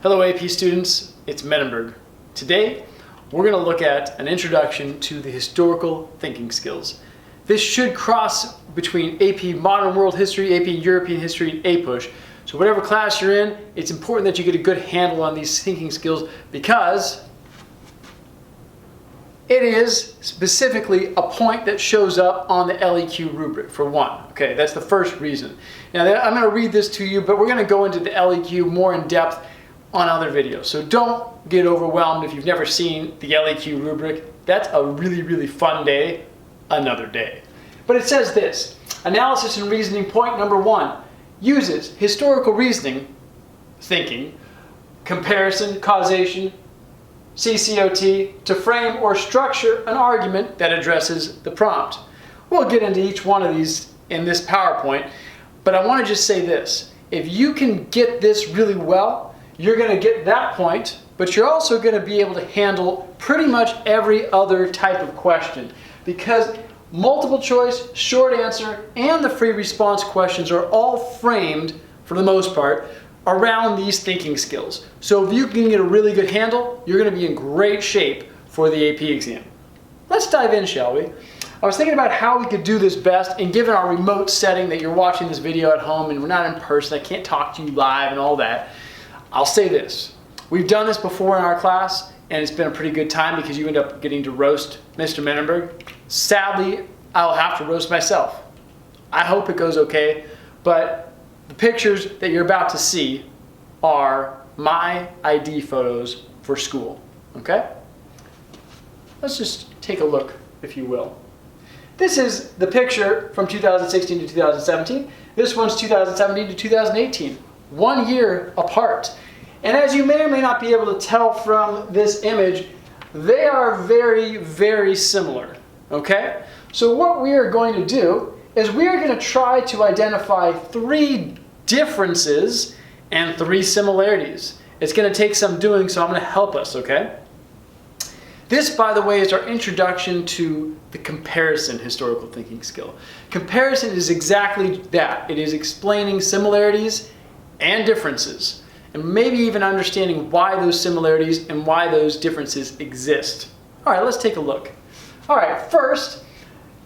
Hello AP students, it's Menenberg. Today, we're going to look at an introduction to the historical thinking skills. This should cross between AP Modern World History, AP European History, and APUSH. So whatever class you're in, it's important that you get a good handle on these thinking skills because it is specifically a point that shows up on the LEQ rubric for one. Okay, that's the first reason. Now I'm going to read this to you, but we're going to go into the LEQ more in depth on other videos. So don't get overwhelmed if you've never seen the LEQ rubric. That's a really fun day, another day. But it says this: analysis and reasoning point number 1 uses historical reasoning, thinking, comparison, causation, ccot to frame or structure an argument that addresses the prompt. We'll get into each one of these in this PowerPoint, but I want to just say this: if you can get this really well, you're going to get that point, but you're also going to be able to handle pretty much every other type of question, because multiple choice, short answer, and the free response questions are all framed, for the most part, around these thinking skills. So if you can get a really good handle, you're going to be in great shape for the AP exam. Let's dive in, shall we? I was thinking about how we could do this best, and given our remote setting that you're watching this video at home and we're not in person, I can't talk to you live and all that, I'll say this: we've done this before in our class, and it's been a pretty good time because you end up getting to roast Mr. Menenberg. Sadly, I'll have to roast myself. I hope it goes okay, but the pictures that you're about to see are my ID photos for school, okay? Let's just take a look, if you will. This is the picture from 2016 to 2017. This one's 2017 to 2018. 1 year apart. And as you may or may not be able to tell from this image, they are very similar, okay? So what we are going to do is we are going to try to identify 3 differences and 3 similarities. It's going to take some doing, so I'm going to help us, okay? This, by the way, is our introduction to the comparison historical thinking skill. Comparison is exactly that. It is explaining similarities and differences, and maybe even understanding why those similarities and why those differences exist. All right, let's take a look. All right, first,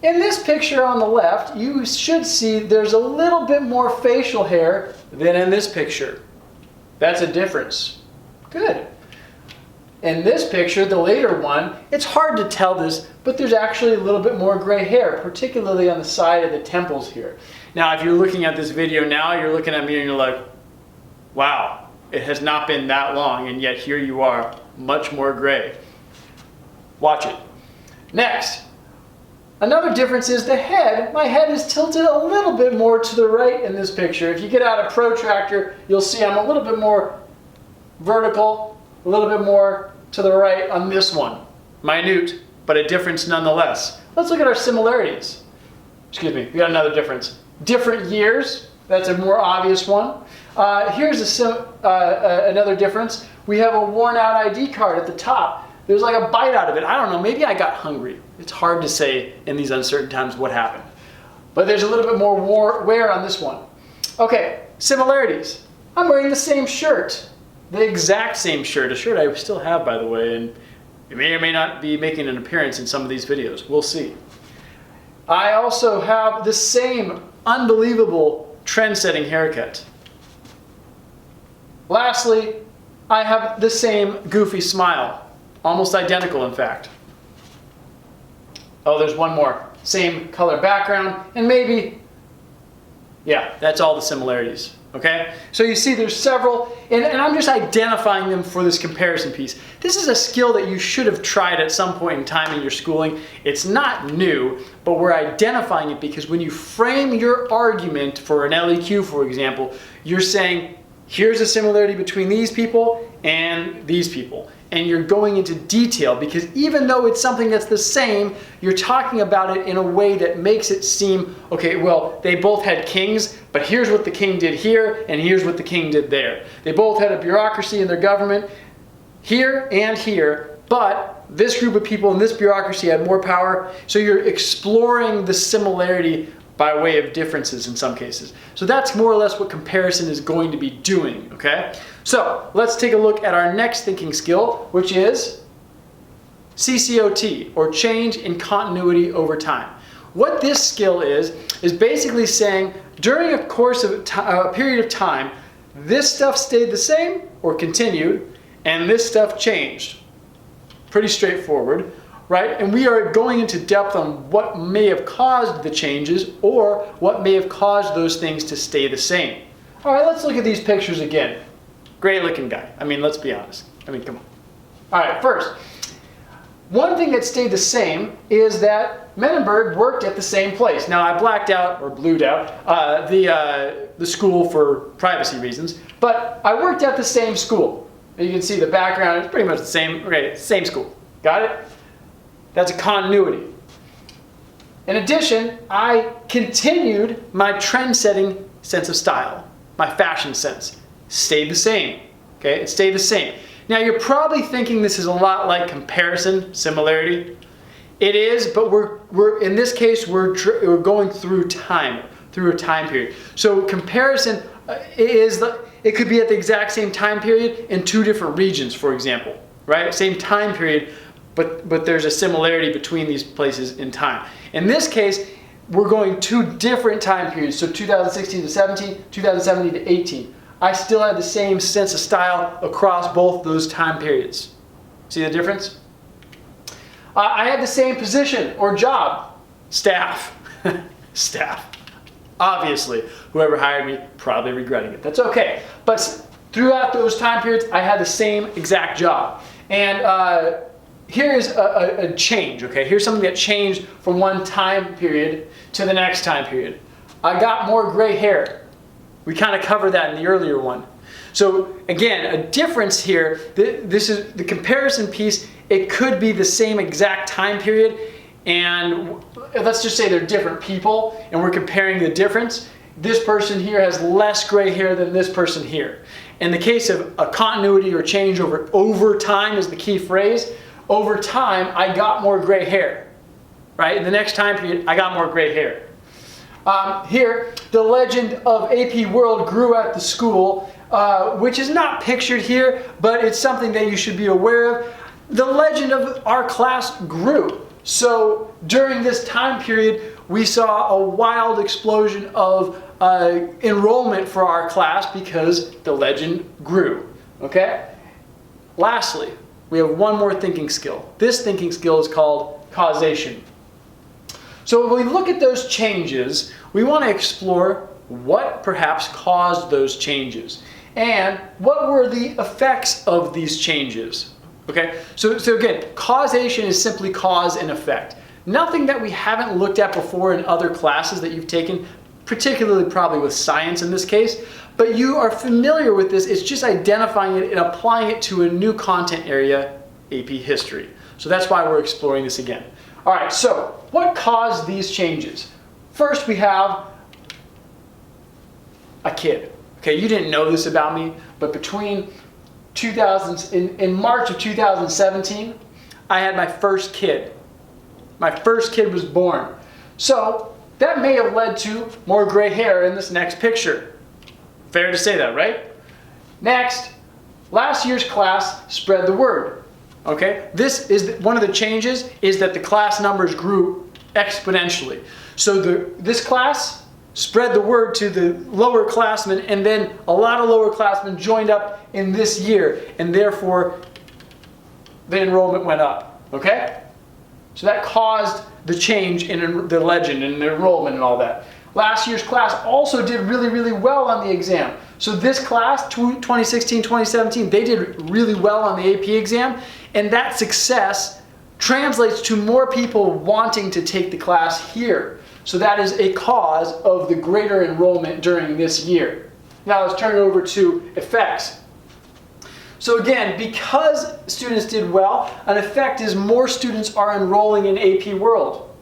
in this picture on the left, you should see there's a little bit more facial hair than in this picture. That's a difference. Good. In this picture, the later one, it's hard to tell this, but there's actually a little bit more gray hair, particularly on the side of the temples here. Now, if you're looking at this video now, you're looking at me and you're like, wow, it has not been that long, and yet here you are, much more gray. Watch it. Next, another difference is the head. My head is tilted a little bit more to the right in this picture. If you get out a protractor, you'll see I'm a little bit more vertical, a little bit more to the right on this one. Minute, but a difference nonetheless. Let's look at our similarities. Excuse me, we got another difference. Different years, that's a more obvious one. Here's another difference. We have a worn out ID card at the top. There's like a bite out of it. I don't know, maybe I got hungry. It's hard to say in these uncertain times what happened. But there's a little bit more wear on this one. Okay, similarities. I'm wearing the same shirt. The exact same shirt. A shirt I still have, by the way, and it may or may not be making an appearance in some of these videos. We'll see. I also have the same unbelievable trend-setting haircut. Lastly, I have the same goofy smile. Almost identical, in fact. Oh, there's one more. Same color background, and maybe, yeah, that's all the similarities. Okay? So you see there's several, and I'm just identifying them for this comparison piece. This is a skill that you should have tried at some point in time in your schooling. It's not new, but we're identifying it because when you frame your argument for an LEQ, for example, you're saying, here's a similarity between these people and these people. And you're going into detail because even though it's something that's the same, you're talking about it in a way that makes it seem, okay, well, they both had kings, but here's what the king did here, and here's what the king did there. They both had a bureaucracy in their government here and here, but this group of people in this bureaucracy had more power. So you're exploring the similarity by way of differences in some cases. So that's more or less what comparison is going to be doing, okay? So let's take a look at our next thinking skill, which is ccot, or change in continuity over time. What this skill is basically saying during a course of a period of time, this stuff stayed the same or continued, and this stuff changed. Pretty straightforward, right? And we are going into depth on what may have caused the changes or what may have caused those things to stay the same. All right, let's look at these pictures again. Great looking guy. I mean, let's be honest. I mean, come on. All right, first, one thing that stayed the same is that Menenberg worked at the same place. Now, I blacked out or blued out the school for privacy reasons, but I worked at the same school. You can see the background, it's pretty much the same, okay, same school. Got it? That's a continuity. In addition, I continued my trend-setting sense of style, my fashion sense. Stayed the same, okay? It stayed the same. Now, you're probably thinking this is a lot like comparison, similarity. It is, but we're in this case, we're going through time, through a time period. So comparison it could be at the exact same time period in two different regions, for example, right? Same time period, but there's a similarity between these places in time. In this case, we're going two different time periods, so 2016 to 17, 2017 to 18. I still have the same sense of style across both those time periods. See the difference? I had the same position or job. Staff. Staff. Obviously, whoever hired me, probably regretting it. That's okay. But throughout those time periods, I had the same exact job. And here's a change, okay? Here's something that changed from one time period to the next time period. I got more gray hair. We kind of covered that in the earlier one. So again, a difference here, this is the comparison piece. It could be the same exact time period, and let's just say they're different people, and we're comparing the difference. This person here has less gray hair than this person here. In the case of a continuity or change over time is the key phrase. Over time, I got more gray hair, right? In the next time period, I got more gray hair. Here, the legend of AP World grew at the school, which is not pictured here, but it's something that you should be aware of. The legend of our class grew. So during this time period, we saw a wild explosion of enrollment for our class because the legend grew. Okay? Lastly, we have one more thinking skill. This thinking skill is called causation. So when we look at those changes, we want to explore what perhaps caused those changes and what were the effects of these changes. Okay, so again, causation is simply cause and effect. Nothing that we haven't looked at before in other classes that you've taken, particularly probably with science in this case, but you are familiar with this. It's just identifying it and applying it to a new content area, AP History. So that's why we're exploring this again. All right, so what caused these changes? First, we have a kid. Okay, you didn't know this about me, but between in March of 2017, I had my first kid. My first kid was born. So that may have led to more gray hair in this next picture. Fair to say that, right? Next, last year's class spread the word. Okay, this is one of the changes is that the class numbers grew exponentially. So this class spread the word to the lower classmen, and then a lot of lower classmen joined up in this year, and therefore the enrollment went up. Okay, so that caused the change in the legend and the enrollment and all that. Last year's class also did really, really well on the exam. So this class, 2016, 2017, they did really well on the AP exam, and that success translates to more people wanting to take the class here. So that is a cause of the greater enrollment during this year. Now let's turn it over to effects. So again, because students did well, an effect is more students are enrolling in AP World.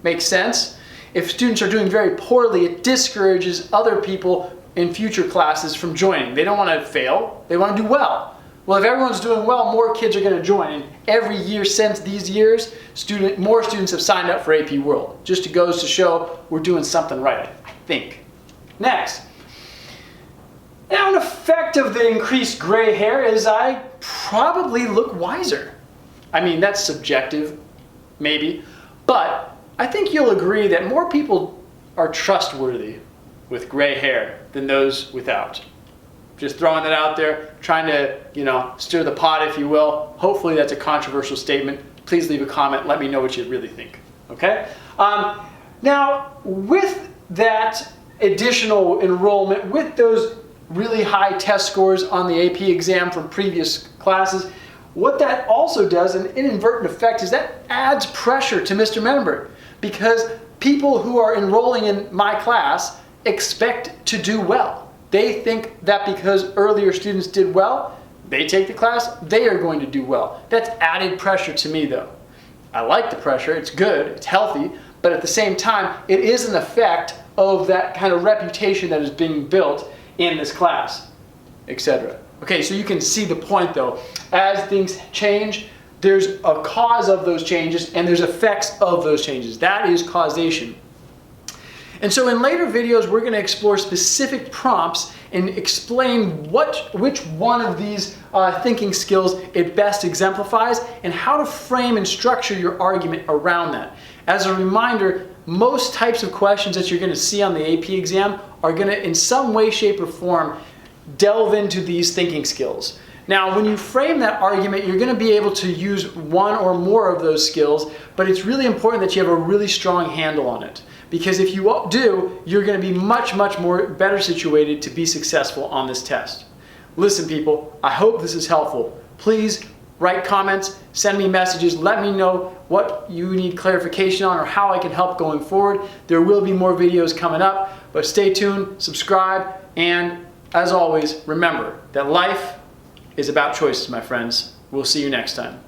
Makes sense? If students are doing very poorly, it discourages other people in future classes from joining. They don't want to fail, they want to do well. Well, if everyone's doing well, more kids are going to join. And every year since these years, more students have signed up for AP World. Just goes to show we're doing something right, I think. Next. Now, an effect of the increased gray hair is I probably look wiser. I mean, that's subjective, maybe. But I think you'll agree that more people are trustworthy with gray hair than those without. Just throwing that out there, trying to, stir the pot, if you will. Hopefully that's a controversial statement. Please leave a comment. Let me know what you really think. Okay? Now, with that additional enrollment, with those really high test scores on the AP exam from previous classes, what that also does, an inadvertent effect, is that adds pressure to Mr. Menenberg, because people who are enrolling in my class expect to do well. They think that because earlier students did well, they take the class, they are going to do well. That's added pressure to me though. I like the pressure, it's good, it's healthy, but at the same time, it is an effect of that kind of reputation that is being built in this class, etc. Okay, so you can see the point though. As things change, there's a cause of those changes and there's effects of those changes. That is causation. And so in later videos, we're going to explore specific prompts and explain which one of these thinking skills it best exemplifies and how to frame and structure your argument around that. As a reminder, most types of questions that you're going to see on the AP exam are going to, in some way, shape, or form, delve into these thinking skills. Now, when you frame that argument, you're going to be able to use one or more of those skills, but it's really important that you have a really strong handle on it. Because if you do, you're going to be much more better situated to be successful on this test. Listen, people, I hope this is helpful. Please write comments, send me messages, let me know what you need clarification on or how I can help going forward. There will be more videos coming up, but stay tuned, subscribe, and as always, remember that life is about choices, my friends. We'll see you next time.